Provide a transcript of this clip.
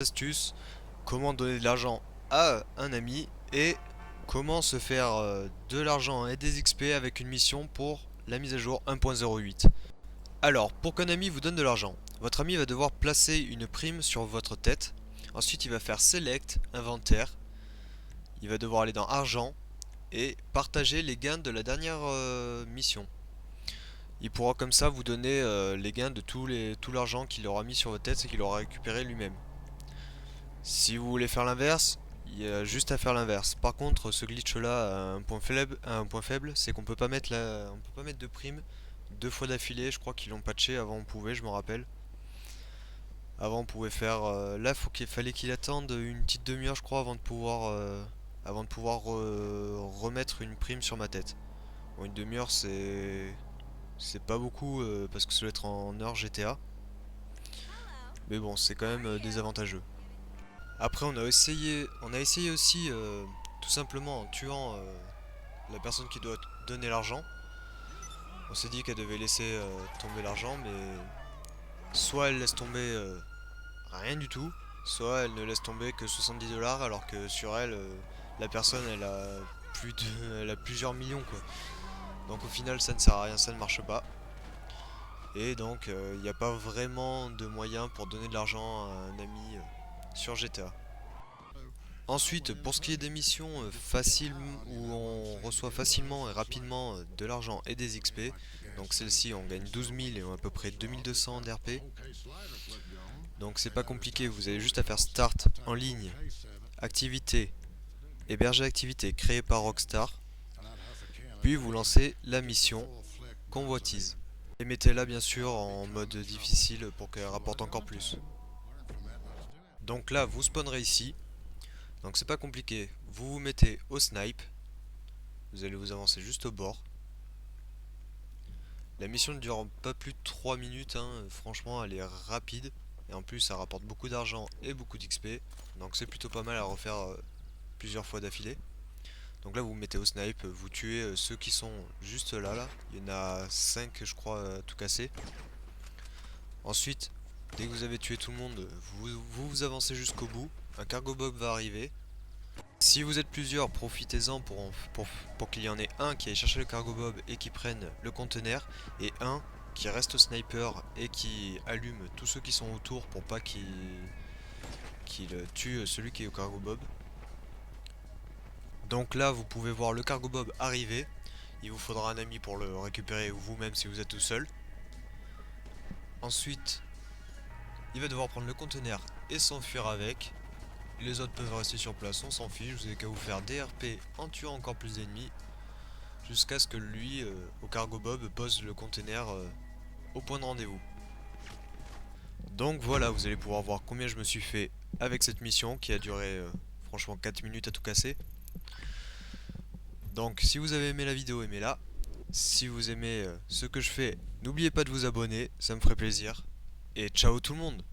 Astuces, comment donner de l'argent à un ami et comment se faire de l'argent et des XP avec une mission pour la mise à jour 1.08. Alors, pour qu'un ami vous donne de l'argent, votre ami va devoir placer une prime sur votre tête. Ensuite, il va faire Select, Inventaire. Il va devoir aller dans Argent et partager les gains de la dernière mission. Il pourra comme ça vous donner les gains de tout l'argent qu'il aura mis sur votre tête et qu'il aura récupéré lui-même. Si vous voulez faire l'inverse, il y a juste à faire l'inverse. Par contre, ce glitch là a un point faible, c'est qu'on peut pas mettre on peut pas mettre de prime deux fois d'affilée. Je crois qu'ils l'ont patché. Avant on pouvait, je me rappelle. Avant on pouvait faire. Là, fallait qu'il attende une petite demi-heure, je crois, avant de pouvoir remettre une prime sur ma tête. Bon, une demi-heure, c'est pas beaucoup parce que ça doit être en heure GTA. Mais bon, c'est quand même désavantageux. Après, on a essayé aussi, tout simplement en tuant la personne qui doit donner l'argent. On s'est dit qu'elle devait laisser tomber l'argent, mais soit elle laisse tomber rien du tout, soit elle ne laisse tomber que 70 dollars, alors que sur elle, la personne, elle a plusieurs millions, quoi. Donc au final, ça ne sert à rien, ça ne marche pas. Et donc, il n'y a pas vraiment de moyen pour donner de l'argent à un ami sur GTA. Ensuite, pour ce qui est des missions faciles où on reçoit facilement et rapidement de l'argent et des XP, donc celle-ci on gagne 12 000 et on a à peu près 2200 d'RP. Donc c'est pas compliqué, vous avez juste à faire Start en ligne, activité, héberger activité créée par Rockstar, puis vous lancez la mission convoitise. Et mettez-la bien sûr en mode difficile pour qu'elle rapporte encore plus. Donc là vous spawnerez ici, donc c'est pas compliqué, vous vous mettez au snipe. Vous allez vous avancer juste au bord. La mission ne dure pas plus de 3 minutes, hein. Franchement elle est rapide. Et en plus ça rapporte beaucoup d'argent et beaucoup d'XP. Donc c'est plutôt pas mal à refaire plusieurs fois d'affilée. Donc là vous vous mettez au snipe, vous tuez ceux qui sont juste là. Il y en a 5 je crois tout cassé. Ensuite, dès que vous avez tué tout le monde, vous avancez jusqu'au bout. Un cargo bob va arriver. Si vous êtes plusieurs, profitez-en pour qu'il y en ait un qui aille chercher le cargo bob et qui prenne le conteneur, et un qui reste au sniper et qui allume tous ceux qui sont autour pour pas qu'il tue celui qui est au cargo bob. Donc là vous pouvez voir le cargo bob arriver. Il vous faudra un ami pour le récupérer ou vous-même si vous êtes tout seul. Ensuite il va devoir prendre le conteneur et s'enfuir avec. Les autres peuvent rester sur place, on s'en fiche, vous avez qu'à vous faire DRP en tuant encore plus d'ennemis jusqu'à ce que lui, au cargo bob, pose le conteneur au point de rendez-vous. Donc voilà, vous allez pouvoir voir combien je me suis fait avec cette mission qui a duré franchement 4 minutes à tout casser. Donc si vous avez aimé la vidéo, aimez-la. Si vous aimez ce que je fais, n'oubliez pas de vous abonner, ça me ferait plaisir. Et ciao tout le monde!